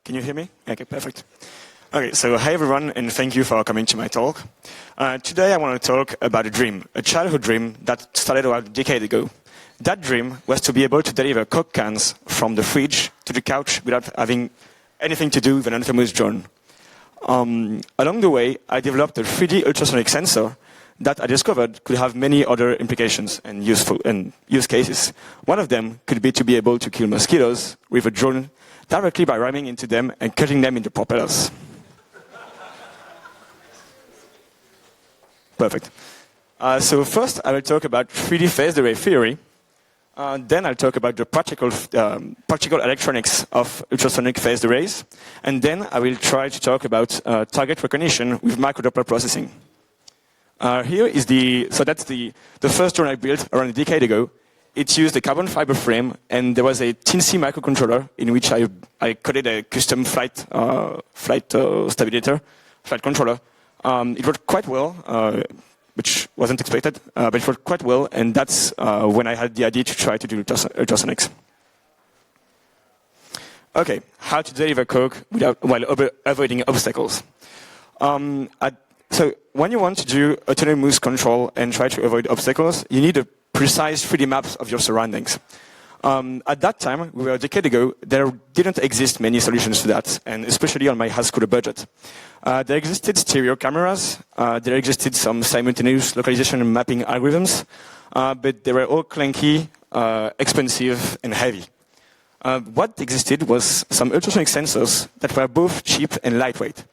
Can you hear me? Okay, perfect. Okay, so hi everyone, and thank you for coming to my talk. Today I want to talk about a dream, a childhood dream that started about a decade ago. That dream was to be able to deliver Coke cans from the fridge to the couch without having anything to do with an autonomous drone. Along the way, I developed a 3D ultrasonic sensor that I discovered could have many other implications and use cases. One of them could be to be able to kill mosquitoes with a drone directly by ramming into them and cutting them into propellers. Perfect. So first, I will talk about 3D phased array theory. Then I'll talk about the practical electronics of ultrasonic phased arrays. And then I will try to talk about target recognition with microdoppler processing. That's the first drone I built around a decade ago. It used a carbon fiber frame, and there was a teensy microcontroller in which I coded a custom flight controller. It worked quite well, which wasn't expected, but it worked quite well, and that's when I had the idea to try to do ultrasonics. Okay, how to deliver Coke while avoiding obstacles. So when you want to do autonomous control and try to avoid obstacles, you need a precise 3D maps of your surroundings. At that time, we were a decade ago, there didn't exist many solutions to that, and especially on my high school budget. There existed stereo cameras, there existed some simultaneous localization and mapping algorithms, but they were all clunky, expensive, and heavy. What existed was some ultrasonic sensors that were both cheap and lightweight,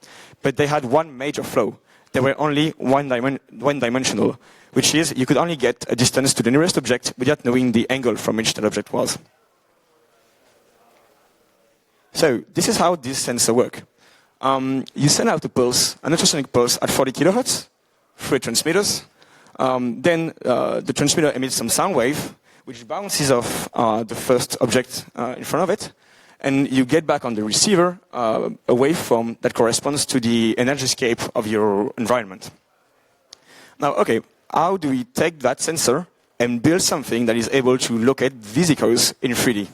but they had one major flaw. They were only one-dimensional, which is you could only get a distance to the nearest object without knowing the angle from which that object was. So this is how this sensor works. You send out a pulse, an ultrasonic pulse at 40 kilohertz through transmitters. Then the transmitter emits some sound wave, which bounces off the first object in front of it. And you get back on the receiver a waveform that corresponds to the energyscape of your environment. Now, okay, how do we take that sensor and build something that is able to locate these echoes in 3D?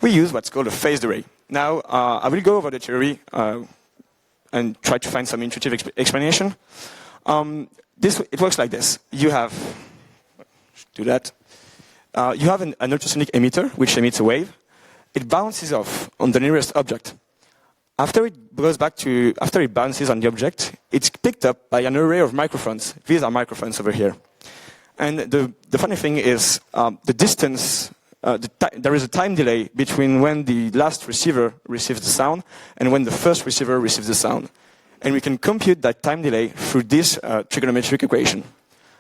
We use what's called a phased array. Now, I will go over the theory and try to find some intuitive explanation. It works like this. You have, do that. You have an ultrasonic emitter, which emits a wave. It bounces off on the nearest object. After it bounces on the object, it's picked up by an array of microphones. These are microphones over here. And the funny thing is, the distance, there is a time delay between when the last receiver receives the sound and when the first receiver receives the sound. And we can compute that time delay through this trigonometric equation.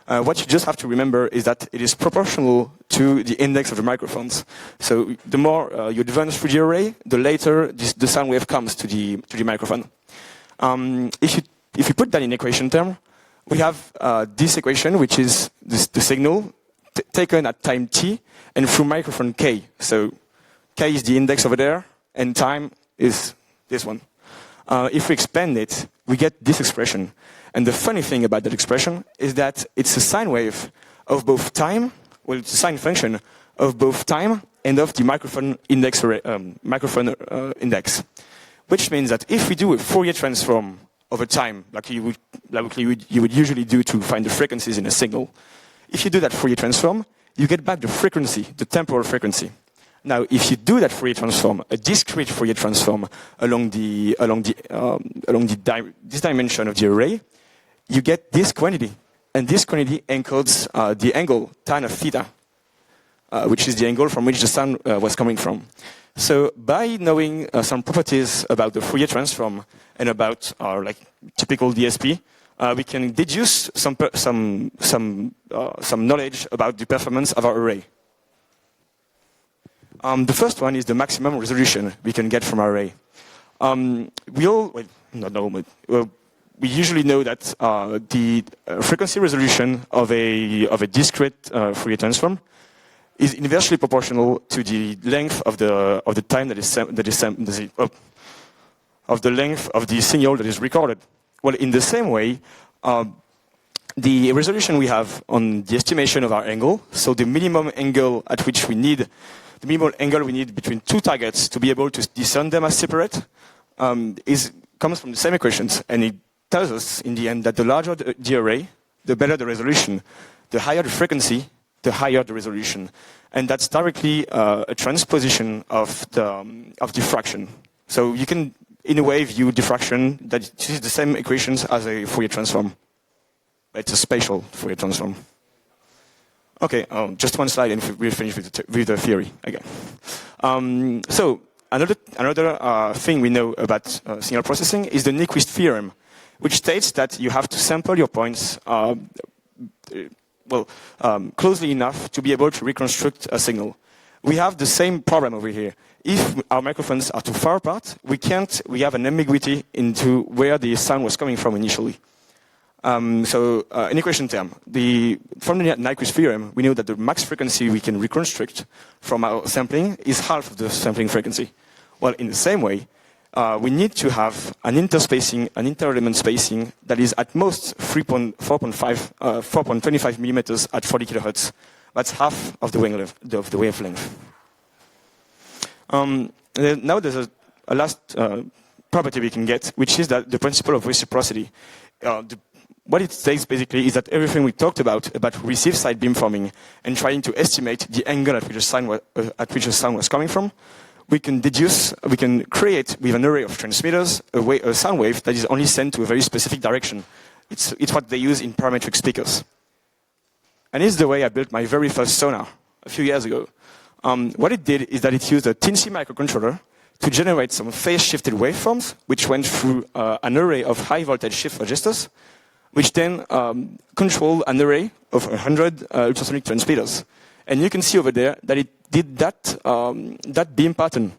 What you just have to remember is that it is proportional to the index of the microphones. So the more you advance through the array, the later the sound wave comes to the microphone. If you put that in equation term, we have this equation, which is the signal taken at time t and through microphone k. So k is the index over there, and time is this one. If we expand it, we get this expression. And the funny thing about that expression is that it's a sine wave of both time, well, it's a sine function of both time and of the microphone index, index. Which means that if we do a Fourier transform over time, like you would usually do to find the frequencies in a signal, if you do that Fourier transform, you get back the frequency, the temporal frequency. Now, if you do that Fourier transform, a discrete Fourier transform along this dimension of the array, you get this quantity, and this quantity encodes the angle tan of theta, which is the angle from which the sound was coming from. So by knowing some properties about the Fourier transform and about our typical DSP, we can deduce some knowledge about the performance of our array. The first one is the maximum resolution we can get from our array. We usually know that the frequency resolution of a discrete Fourier transform is inversely proportional to the length of the time of the length of the signal that is recorded. Well, in the same way, the resolution we have on the estimation of our angle, so the minimum angle at which we need, the minimum angle we need between two targets to be able to discern them as separate, comes from the same equations, and it tells us in the end that the larger the array, the better the resolution, the higher the frequency, the higher the resolution, and that's directly a transposition of diffraction. So you can, in a way, view diffraction that uses the same equations as a Fourier transform. It's a spatial Fourier transform. Okay, just one slide and we'll finish with the theory again. So another thing we know about signal processing is the Nyquist theorem, which states that you have to sample your points closely enough to be able to reconstruct a signal. We have the same problem over here. If our microphones are too far apart, we have an ambiguity into where the sound was coming from initially. In equation term, from the Nyquist theorem, we know that the max frequency we can reconstruct from our sampling is half of the sampling frequency. Well, in the same way, we need to have an inter-element spacing that is at most 4.25 millimeters at 40 kilohertz. That's half of the wavelength. Now there's a last property we can get, which is that the principle of reciprocity. What it states basically is that everything we talked about receive side beamforming and trying to estimate the angle at which the sound was coming from, we can create with an array of transmitters a sound wave that is only sent to a very specific direction. It's what they use in parametric speakers. And it's the way I built my very first sonar a few years ago. What it did is that it used a Toussaint microcontroller to generate some phase-shifted waveforms, which went through an array of high-voltage shift registers, which then controlled an array of 100 ultrasonic transmitters. And you can see over there that it did that beam pattern.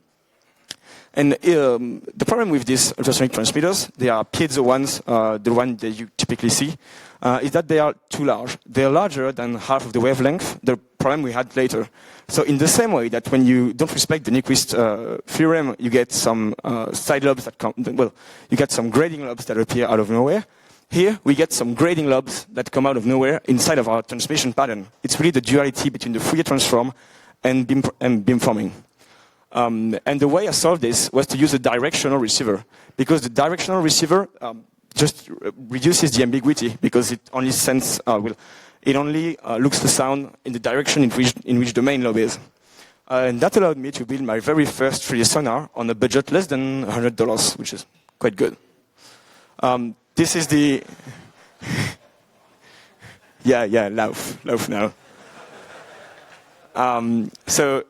And the problem with these ultrasonic transmitters, they are piezo ones, the one that you typically see, is that they are too large. They are larger than half of the wavelength, the problem we had later. So in the same way that when you don't respect the Nyquist theorem, you get some side lobes that come, you get some grading lobes that appear out of nowhere. Here, we get some grading lobes that come out of nowhere inside of our transmission pattern. It's really the duality between the Fourier transform and beamforming. And the way I solved this was to use a directional receiver, because the directional receiver just reduces the ambiguity, because it only looks the sound in the direction in which the main lobe is. And that allowed me to build my very first 3D sonar on a budget less than $100, which is quite good. This is the... laugh now. So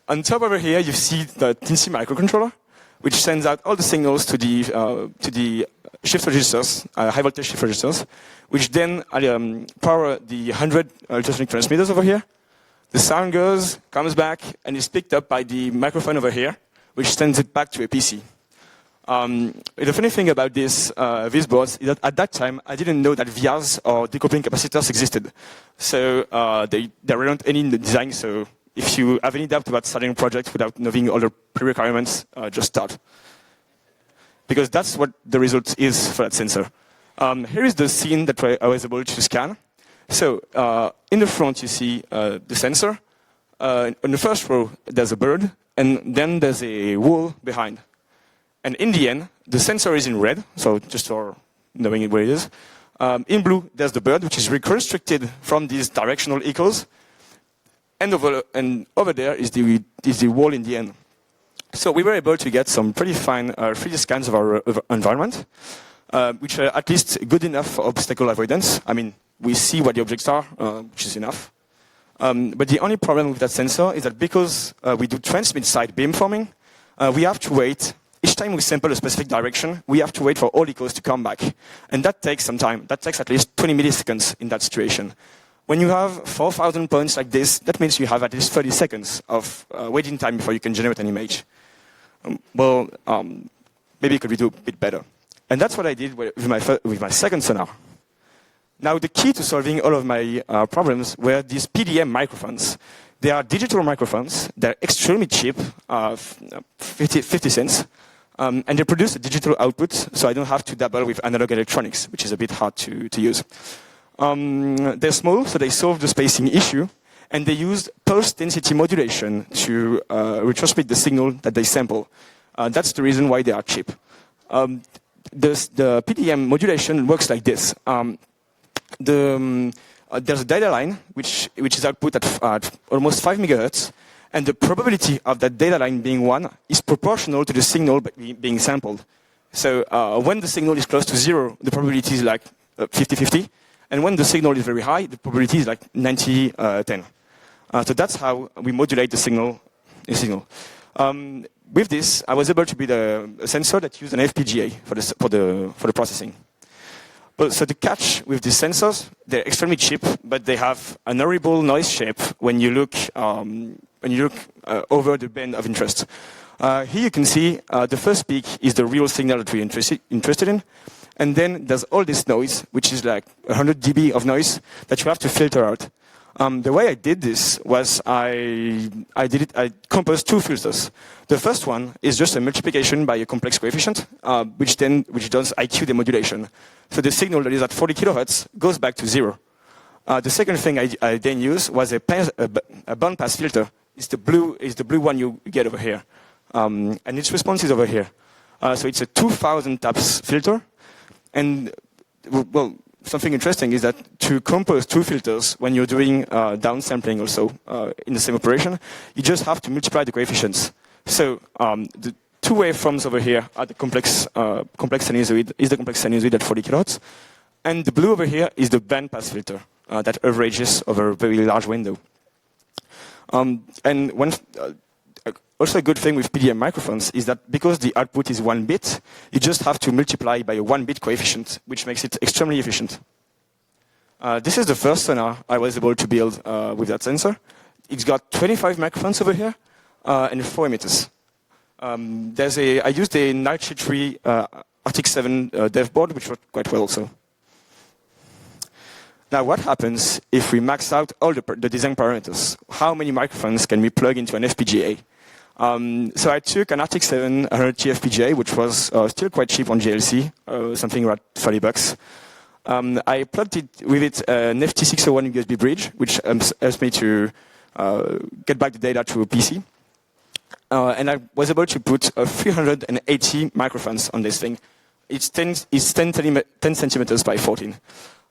on top over here, you see the Toussaint microcontroller, which sends out all the signals to the shift registers, high voltage shift registers, which then power the 100 ultrasonic transmitters over here. The sound comes back, and is picked up by the microphone over here, which sends it back to a PC. The funny thing about these boards is that at that time, I didn't know that VRs or decoupling capacitors existed. So there weren't any in the design, so if you have any doubt about starting a project without knowing all the pre-requirements, just start. Because that's what the result is for that sensor. Here is the scene that I was able to scan. So in the front, you see the sensor. In the first row, there's a bird, and then there's a wall behind. And in the end, the sensor is in red, so just for knowing where it is. In blue, there's the bird, which is reconstructed from these directional echoes. And over there is the wall in the end. So we were able to get some pretty fine 3D scans of our environment, which are at least good enough for obstacle avoidance. I mean, we see what the objects are, which is enough. But the only problem with that sensor is that because we do transmit side beamforming, we have to wait. Each time we sample a specific direction, we have to wait for all echoes to come back. And that takes some time. That takes at least 20 milliseconds in that situation. When you have 4,000 points like this, that means you have at least 30 seconds of waiting time before you can generate an image. Maybe could we do a bit better? And that's what I did with my second sonar. Now, the key to solving all of my problems were these PDM microphones. They are digital microphones. They're extremely cheap, 50 cents. And they produce a digital output, so I don't have to dabble with analog electronics, which is a bit hard to use. They're small, so they solve the spacing issue, and they use pulse density modulation to retransmit the signal that they sample. That's the reason why they are cheap. The PDM modulation works like this. There's a data line which is output at almost 5 megahertz, and the probability of that data line being 1 is proportional to the signal being sampled. So when the signal is close to 0, the probability is like 50-50, and when the signal is very high, the probability is like 90-10. So that's how we modulate the signal. With this, I was able to build a sensor that used an FPGA for the processing. So the catch with these sensors, they're extremely cheap, but they have an horrible noise shape when you look over the band of interest. Here you can see the first peak is the real signal that we're interested in, and then there's all this noise, which is like 100 dB of noise that you have to filter out. The way I did this was I composed 2 filters. The first one is just a multiplication by a complex coefficient, which does IQ demodulation. So the signal that is at 40 kilohertz goes back to 0. The second thing I then used was a bandpass filter. It's the blue one you get over here, and its response is over here. So it's a 2,000 taps filter, and well. Something interesting is that to compose 2 filters when you're doing downsampling also in the same operation, you just have to multiply the coefficients. So the 2 waveforms over here are the complex sinusoid at 40 kilohertz, and the blue over here is the bandpass filter that averages over a very large window. And also a good thing with PDM microphones is that because the output is 1 bit, you just have to multiply by a 1-bit coefficient, which makes it extremely efficient. This is the first sonar I was able to build with that sensor. It's got 25 microphones over here and 4 emitters. I used a Nightshade 3 Arctic 7 dev board, which worked quite well also. Now, what happens if we max out all the design parameters? How many microphones can we plug into an FPGA? So I took an Arctic 7 100T FPGA, which was still quite cheap on GLC, something around $30. I plugged it with an FT601 USB bridge, which helps me to get back the data to a PC. And I was able to put 380 microphones on this thing. It's 10 centimeters by 14.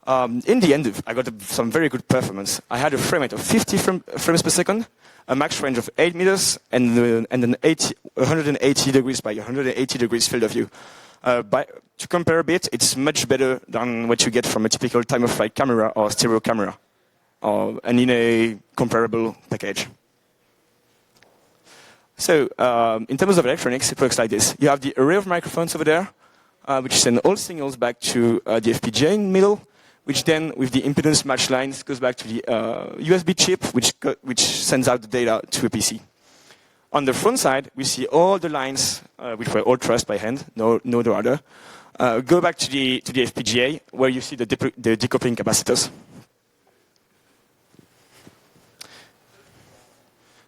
In the end, I got some very good performance. I had a frame rate of 50 frames per second, a max range of 8 meters, and an 180 degrees by 180 degrees field of view. To compare a bit, it's much better than what you get from a typical time-of-flight camera or stereo camera, and in a comparable package. So, in terms of electronics, it works like this. You have the array of microphones over there, which send all signals back to the FPGA in the middle, which then, with the impedance match lines, goes back to the USB chip, which sends out the data to a PC. On the front side, we see all the lines, which were all traced by hand, no other, go back to the FPGA, where you see the decoupling capacitors.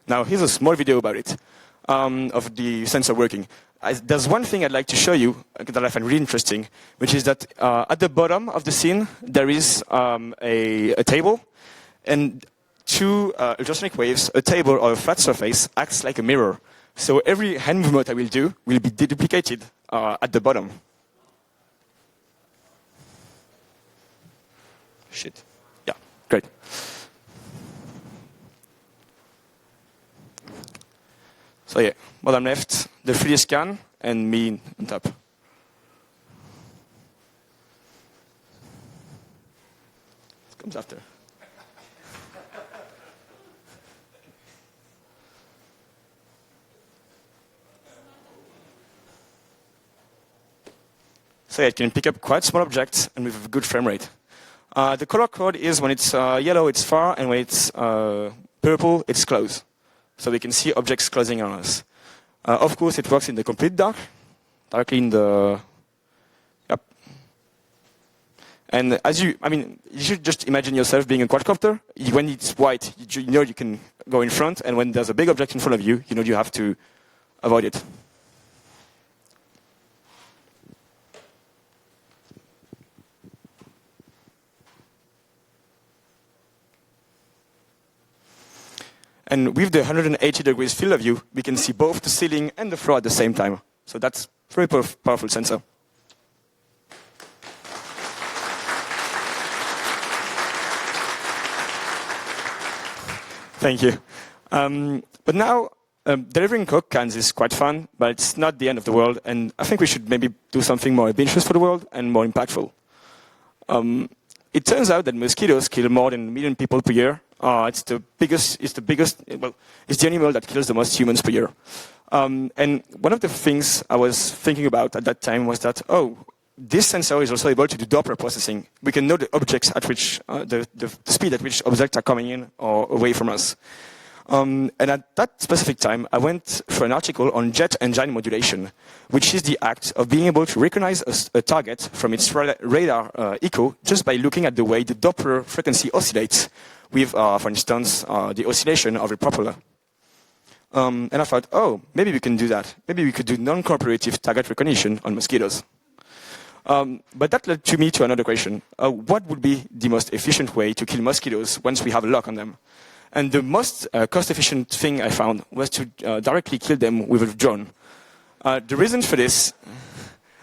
Now, here's a small video about it, of the sensor working. There's one thing I'd like to show you that I find really interesting, which is that at the bottom of the scene, there is a table, and 2 ultrasonic waves, a table or a flat surface, acts like a mirror. So every hand movement I will do will be deduplicated at the bottom. Shit. Yeah, great. So yeah, bottom left, the 3D scan, and me on top. It comes after. So yeah, it can pick up quite small objects and with a good frame rate. The color code is when it's yellow, it's far, and when it's purple, it's close. So we can see objects closing on us. Of course, it works in the complete dark, directly in the, yep. And you should just imagine yourself being a quadcopter. When it's white, you know you can go in front, and when there's a big object in front of you, you know you have to avoid it. And with the 180 degrees field of view, we can see both the ceiling and the floor at the same time. So that's a very powerful sensor. Thank you. But now, delivering Coke cans is quite fun, but it's not the end of the world. And I think we should maybe do something more ambitious for the world and more impactful. It turns out that mosquitoes kill more than 1 million people per year. It's the animal that kills the most humans per year. And one of the things I was thinking about at that time was that, this sensor is also able to do Doppler processing. We can know the objects at which, the speed at which objects are coming in or away from us. And at that specific time, I went for an article on jet engine modulation, which is the act of being able to recognize a target from its radar echo just by looking at the way the Doppler frequency oscillates with, for instance, the oscillation of a propeller. And I thought, maybe we can do that. Maybe we could do non-cooperative target recognition on mosquitoes. But that led me to another question. What would be the most efficient way to kill mosquitoes once we have a lock on them? And the most cost-efficient thing I found was to directly kill them with a drone. The reason for this,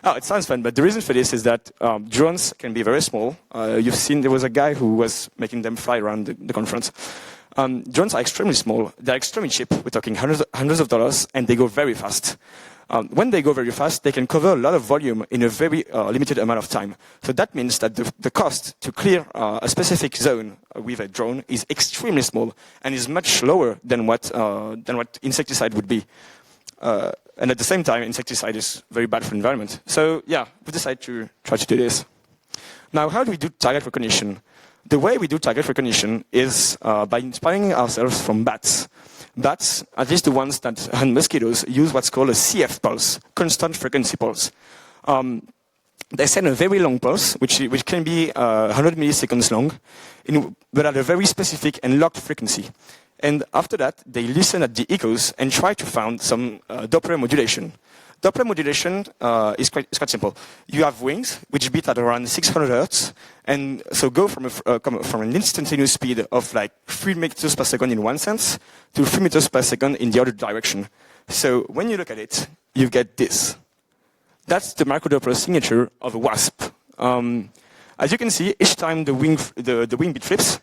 it sounds fun, but the reason for this is that drones can be very small. You've seen there was a guy who was making them fly around the conference. Drones are extremely small. They're extremely cheap. We're talking hundreds of dollars, and they go very fast. When they go very fast, they can cover a lot of volume in a very limited amount of time. So that means that the cost to clear a specific zone with a drone is extremely small and is much lower than what insecticide would be. And at the same time, insecticide is very bad for the environment. So yeah, we decided to try to do this. Now, how do we do target recognition? The way we do target recognition is by inspiring ourselves from bats. Bats, at least the ones that hunt mosquitoes, use what's called a CF pulse, constant frequency pulse. They send a very long pulse, which can be 100 milliseconds long, but at a very specific and locked frequency. And after that, they listen at the echoes and try to find some Doppler modulation. Doppler modulation is quite simple. You have wings, which beat at around 600 hertz, and so go from an instantaneous speed of like 3 meters per second in one sense to 3 meters per second in the other direction. So when you look at it, you get this. That's the microdoppler signature of a wasp. As you can see, each time the wing beat flips,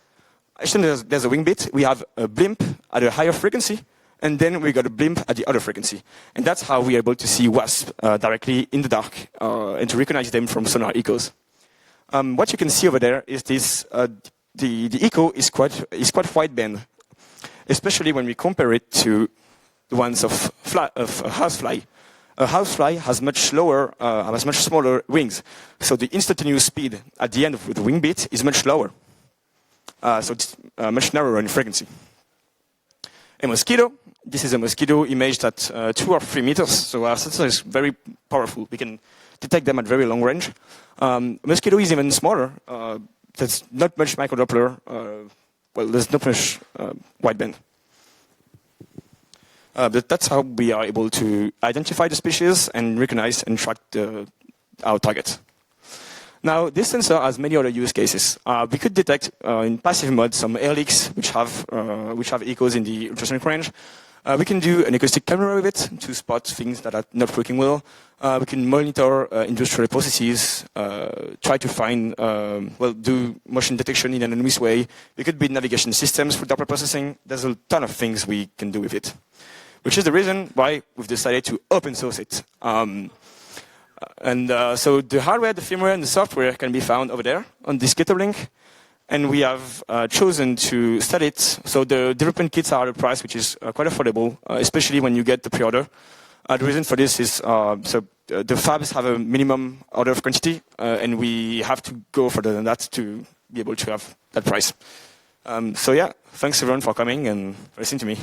each time there's a wing beat, we have a blimp at a higher frequency, and then we got a blimp at the other frequency. And that's how we're able to see wasps directly in the dark and to recognize them from sonar echoes. What you can see over there is this, the echo is quite wideband, especially when we compare it to the ones of housefly. A housefly has much smaller wings. So the instantaneous speed at the end of the wing beat is much lower. So it's much narrower in frequency. A mosquito. This is a mosquito imaged at 2 or 3 meters, so our sensor is very powerful. We can detect them at very long range. Mosquito is even smaller. There's not much microdoppler. There's not much wideband. But that's how we are able to identify the species and recognize and track our target. Now, this sensor has many other use cases. We could detect in passive mode some air leaks which have echoes in the ultrasonic range. We can do an acoustic camera with it to spot things that are not working well. We can monitor industrial processes, try to find, do motion detection in an anonymous way. We could build navigation systems for Doppler processing. There's a ton of things we can do with it, which is the reason why we've decided to open source it. So the hardware, the firmware, and the software can be found over there on this GitHub link. And we have chosen to sell it. So the development kits are at a price which is quite affordable, especially when you get the pre-order. The reason for this is the fabs have a minimum order of quantity, and we have to go further than that to be able to have that price. So yeah, thanks everyone for coming and for listening to me.